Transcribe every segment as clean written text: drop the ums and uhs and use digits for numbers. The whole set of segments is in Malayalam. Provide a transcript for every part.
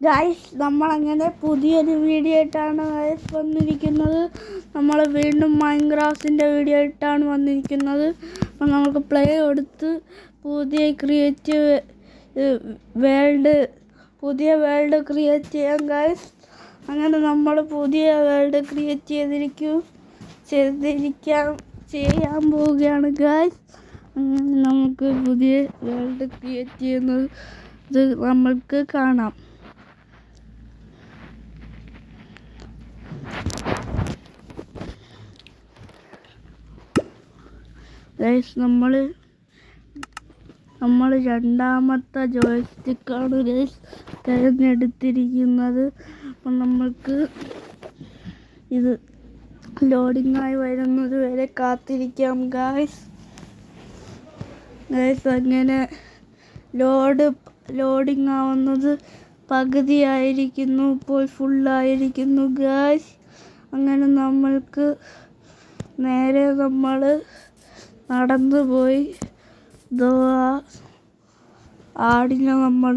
ഗൈസ് നമ്മളങ്ങനെ പുതിയൊരു വീഡിയോ ആയിട്ടാണ് ഗൈസ് വന്നിരിക്കുന്നത്. നമ്മൾ വീണ്ടും മൈൻക്രാഫ്റ്റിൻ്റെ വീഡിയോ ആയിട്ടാണ് വന്നിരിക്കുന്നത്. അപ്പം നമുക്ക് പ്ലേ കൊടുത്ത് പുതിയ വേൾഡ് ക്രിയേറ്റ് ചെയ്യാം ഗൈസ്. അങ്ങനെ നമ്മൾ പുതിയ വേൾഡ് ക്രിയേറ്റ് ചെയ്യാൻ പോവുകയാണ് ഗൈസ്. അങ്ങനെ നമുക്ക് പുതിയ വേൾഡ് ക്രിയേറ്റ് ചെയ്യുന്നത് നമ്മൾക്ക് കാണാം. ഗൈസ് നമ്മൾ രണ്ടാമത്തെ ജോയ്സ്റ്റിക്കാണ് ഗൈസ് തിരഞ്ഞെടുത്തിരിക്കുന്നത്. അപ്പം നമ്മൾക്ക് ഇത് ലോഡിങ്ങായി വരുന്നത് വരെ കാത്തിരിക്കാം ഗൈസ്. അങ്ങനെ ലോഡിങ് ആവുന്നത് പകുതിയായിരിക്കുന്നു, ഇപ്പോൾ ഫുള്ളായിരിക്കുന്നു ഗൈസ്. അങ്ങനെ നമ്മൾക്ക് നേരെ നമ്മൾ നടന്നു പോയി ആടിനെ നമ്മൾ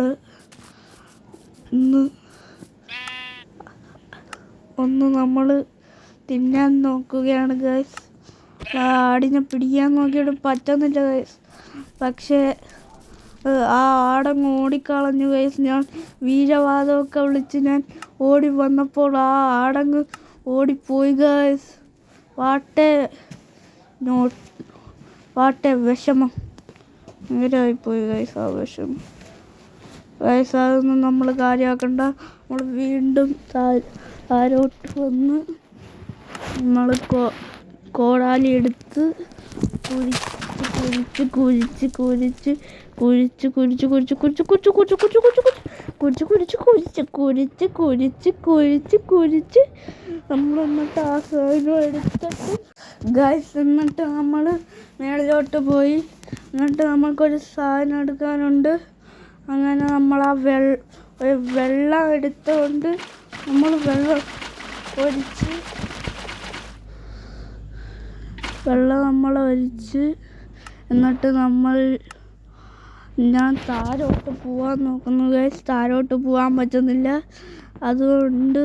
നമ്മൾ തിന്നാൻ നോക്കുകയാണ് ഗൈസ്. ആടിനെ പിടിക്കാൻ നോക്കിയിട്ട് പറ്റുന്നില്ല ഗൈസ്. പക്ഷേ ആ ആടങ്ങ് ഓടിക്കളഞ്ഞു ഗൈസ്. ഞാൻ വീരവാദമൊക്കെ വിളിച്ച് ഞാൻ ഓടി വന്നപ്പോൾ ആ ആടങ്ങ് ഓടിപ്പോയി ഗൈസ്. വാട്ടെ വിഷമം നേരായിപ്പോയി ഗൈസ്. ആ വിഷമം ഗൈസ് അതൊന്നും നമ്മൾ കാര്യമാക്കണ്ട. നമ്മൾ വീണ്ടും താരോട്ട് വന്ന് നമ്മൾ കോടാലി എടുത്ത് കുഴിച്ച് നമ്മൾ എന്നിട്ട് ആ സാധനം എടുത്തിട്ട് ഗൈസ് എന്നിട്ട് നമ്മൾ മേളിലോട്ട് പോയി. എന്നിട്ട് നമ്മൾക്കൊരു സാധനം എടുക്കാനുണ്ട്. അങ്ങനെ നമ്മൾ ആ വെള്ളം എടുത്തുകൊണ്ട് നമ്മൾ വെള്ളം ഒഴിച്ച് എന്നിട്ട് ഞാൻ താരോട്ട് പോകാൻ നോക്കുന്നു ഗൈസ്. താരോട്ട് പോകാൻ പറ്റുന്നില്ല. അതുകൊണ്ട്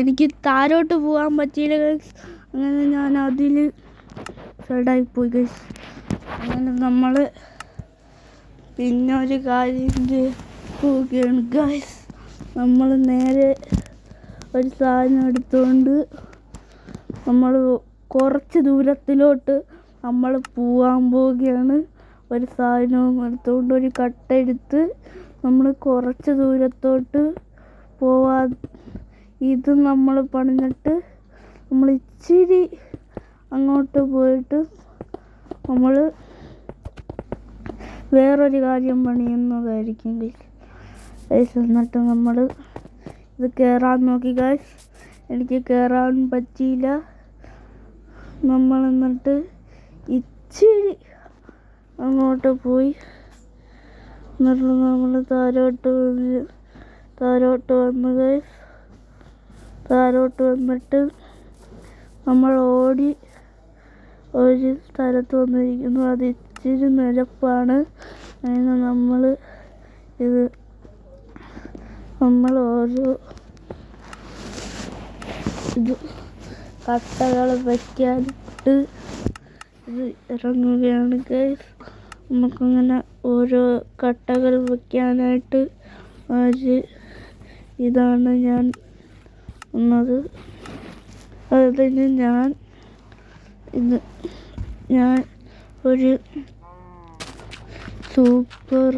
എനിക്ക് താരോട്ട് പോകാൻ പറ്റിയില്ല ഗൈസ്. അങ്ങനെ ഞാൻ അതിൽ സൈഡായിപ്പോയി ഗൈസ്. അങ്ങനെ നമ്മൾ പിന്നെ ഒരു കാര്യം പോവുകയാണ് ഗൈസ്. നമ്മൾ നേരെ ഒരു സാധനം എടുത്തുകൊണ്ട് നമ്മൾ കുറച്ച് ദൂരത്തിലോട്ട് നമ്മൾ പോകാൻ പോവുകയാണ്. ഒരു സാധനവും എടുത്തുകൊണ്ട് ഒരു കട്ട എടുത്ത് നമ്മൾ കുറച്ച് ദൂരത്തോട്ട് ഇത് നമ്മൾ പണിഞ്ഞിട്ട് നമ്മൾ ഇച്ചിരി അങ്ങോട്ട് പോയിട്ട് നമ്മൾ വേറൊരു കാര്യം പണിയുന്നതായിരിക്കും ഗൈസ്. എന്നിട്ട് നമ്മൾ ഇത് കയറാൻ നോക്കി ഗൈസ്. എനിക്ക് കയറാൻ പറ്റിയില്ല. നമ്മൾ എന്നിട്ട് ഇച്ചിരി അങ്ങോട്ട് പോയി. എന്നിട്ട് നമ്മൾ താരോട്ട് വന്നു ഗൈസ്. താരോട്ട് വന്നിട്ട് നമ്മൾ ഓടി ഒരു സ്ഥലത്ത് വന്നിരിക്കുന്നു. അത് ഇച്ചിരി നിരപ്പാണ്. അതിന് നമ്മൾ ഓരോ കട്ടകൾ വയ്ക്കാനിട്ട് ഇറങ്ങുകയാണ് ഗൈസ്. നമുക്കങ്ങനെ ഓരോ കട്ടകൾ വയ്ക്കാനായിട്ട് ഇതാണ് ഞാൻ വന്നത്. അതിന് ഞാൻ ഒരു സൂപ്പർ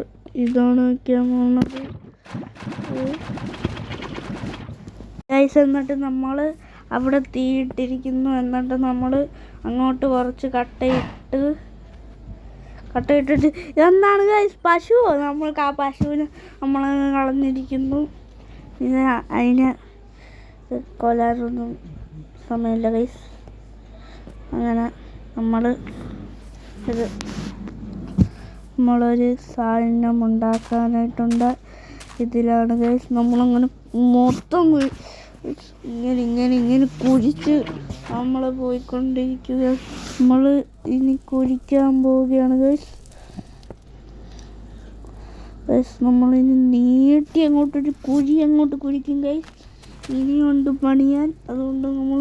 ഇതാണ് വയ്ക്കാൻ പോകുന്നത് ഗൈസ്. എന്നിട്ട് നമ്മൾ അവിടെ തീയിട്ടിരിക്കുന്നു. എന്നിട്ട് നമ്മൾ അങ്ങോട്ട് കുറച്ച് കട്ടയിട്ടിട്ട് എന്താണ് ഗൈസ് പശുവോ? നമ്മൾക്ക് ആ പശുവിനെ നമ്മൾ കളഞ്ഞിരിക്കുന്നു. പിന്നെ അതിനെ കൊല്ലാനൊന്നും സമയമില്ല ഗൈസ്. അങ്ങനെ നമ്മളൊരു സാധനം ഉണ്ടാക്കാനായിട്ടുണ്ട്. ഇതിലാണ് ഗൈസ് നമ്മളങ്ങനെ മൊത്തം ഇങ്ങനെ കുഴിച്ച് നമ്മൾ പോയിക്കൊണ്ടിരിക്കുക. നമ്മൾ ഇനി കുഴിക്കാൻ പോവുകയാണ് ഗൈസ്. ഗൈസ് നമ്മളിനി നീട്ടി അങ്ങോട്ടൊരു കുഴി അങ്ങോട്ട് കുഴിക്കും ഗൈസ്. ഇനിയുണ്ട് പണിയാൻ, അതുകൊണ്ട് നമ്മൾ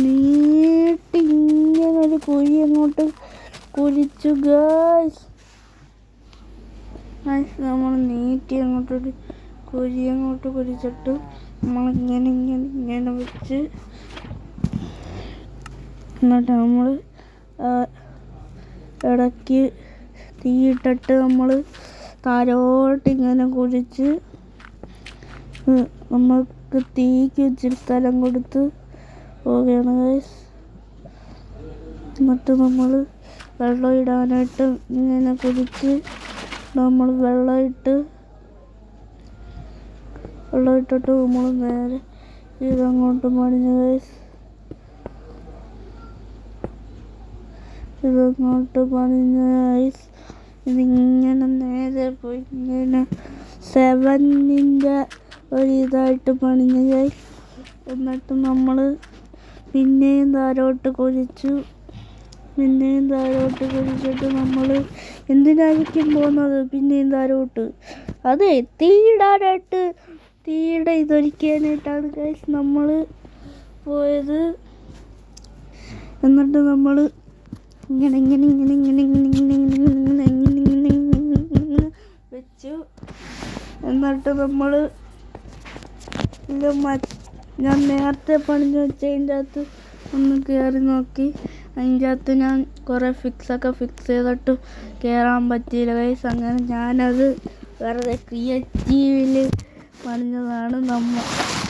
നീട്ടി ഇങ്ങനെ ഒരു കുഴി അങ്ങോട്ട് കുഴിച്ചു ഗൈസ്. നമ്മൾ നീട്ടി അങ്ങോട്ടൊരു കുഴി അങ്ങോട്ട് കുഴിച്ചിട്ട് നമ്മളിങ്ങനെ ഇങ്ങനെ ഇങ്ങനെ വെച്ച് എന്നിട്ട് നമ്മൾ ഇടയ്ക്ക് തീയിട്ടിട്ട് നമ്മൾ താഴോട്ട് ഇങ്ങനെ കുഴിച്ച് നമുക്ക് തീക്ക് ഇച്ചിരി സ്ഥലം കൊടുത്ത് പോവുകയാണ് ഗൈസ്. എന്നിട്ട് നമ്മൾ വെള്ളം ഇടാനായിട്ട് ഇങ്ങനെ കുഴിച്ച് നമ്മൾ വെള്ളം ഇട്ടിട്ട് നമ്മൾ നേരെ ഇതങ്ങോട്ട് പണിഞ്ഞു ഗൈസ്. ഇതങ്ങോട്ട് പണിഞ്ഞ ഗൈസ്. ഇതിങ്ങനെ നേരെ പോയി ഇങ്ങനെ 7-ൻ്റെ ഒരിതായിട്ട് പണിഞ്ഞു ഗൈസ്. എന്നിട്ട് നമ്മൾ പിന്നെയും താഴോട്ട് കുഴിച്ചിട്ട് നമ്മൾ എന്തിനായിരിക്കും പോകുന്നത് പിന്നെയും താഴോട്ട്? അതെ, തീയുടെ ഇതൊരിക്കാനായിട്ടാണ് ഗൈസ് നമ്മൾ പോയത്. എന്നിട്ട് നമ്മൾ ഇങ്ങനെ വെച്ചു. എന്നിട്ട് നമ്മൾ ഇത് ഞാൻ നേരത്തെ പണിഞ്ഞ് വെച്ചതിൻ്റെ അകത്ത് ഒന്ന് കയറി നോക്കി. അതിൻ്റെ അകത്ത് ഞാൻ കുറേ ഫിക്സ് ചെയ്തിട്ട് കയറാൻ പറ്റിയില്ല ഗൈസ്. അങ്ങനെ ഞാനത് വെറുതെ ക്രിയേറ്റീവിൽ പണിഞ്ഞതാണ്.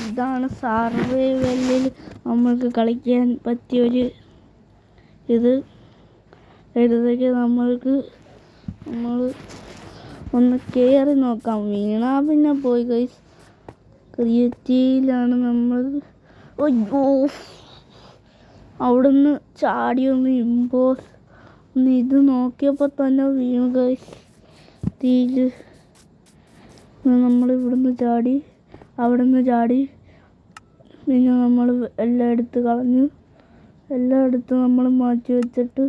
ഇതാണ് സർവൈവലിൽ നമ്മൾക്ക് കളിക്കാൻ പറ്റിയൊരു ഇതിലേക്ക് നമ്മൾ ഒന്ന് കയറി നോക്കാം. വീണാ പിന്നെ പോയി ഗൈസ്. ക്രിയേറ്റീവിലാണ് നമ്മൾ. അയ്യോ, അവിടുന്ന് ചാടിയൊന്ന് ഒന്ന് ഇത് നോക്കിയപ്പോൾ തന്നെ വീണു ഗൈസ് തീയിൽ. നമ്മളിവിടുന്ന് ചാടി, അവിടുന്ന് ചാടി, പിന്നെ നമ്മൾ എല്ലാം എടുത്ത് കളഞ്ഞു. എല്ലാം എടുത്ത് നമ്മൾ മാറ്റി വെച്ചിട്ട്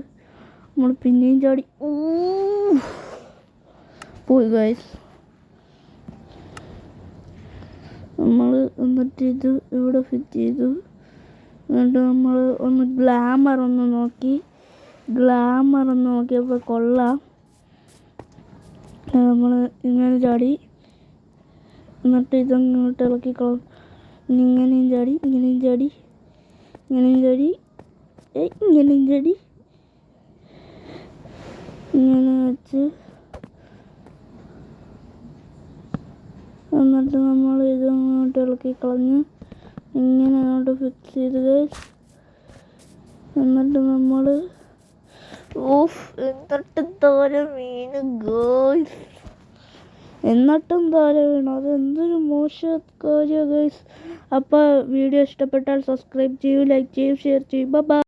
നമ്മൾ പിന്നെയും ചാടി പോയി ഗൈസ്. നമ്മൾ എന്നിട്ട് ഇത് ഇവിടെ ഫിറ്റ് ചെയ്തു. എന്നിട്ട് നമ്മൾ ഒന്ന് ഗ്ലാമർ നോക്കിയപ്പോൾ കൊള്ളാം. നമ്മൾ ഇങ്ങനെ ചാടി, എന്നിട്ട് ഇതങ്ങോട്ട് ഇളക്കി ഇങ്ങനെയും ചാടി ഇങ്ങനെ വെച്ച്, എന്നിട്ട് നമ്മൾ ഇതങ്ങോട്ട് ഇളക്കി കളഞ്ഞ് ഇങ്ങനെ അങ്ങോട്ട് ഫിക്സ് ചെയ്ത് ഗൈസ്. എന്നിട്ട് നമ്മൾ എന്നിട്ടും തോരെ വീണ് ഗൈസ്. അതെന്തൊരു മോശം കാര്യമാണ് ഗൈസ്. അപ്പോൾ വീഡിയോ ഇഷ്ടപ്പെട്ടാൽ സബ്സ്ക്രൈബ് ചെയ്യൂ, ലൈക്ക് ചെയ്യൂ, ഷെയർ ചെയ്യൂ. ബൈ.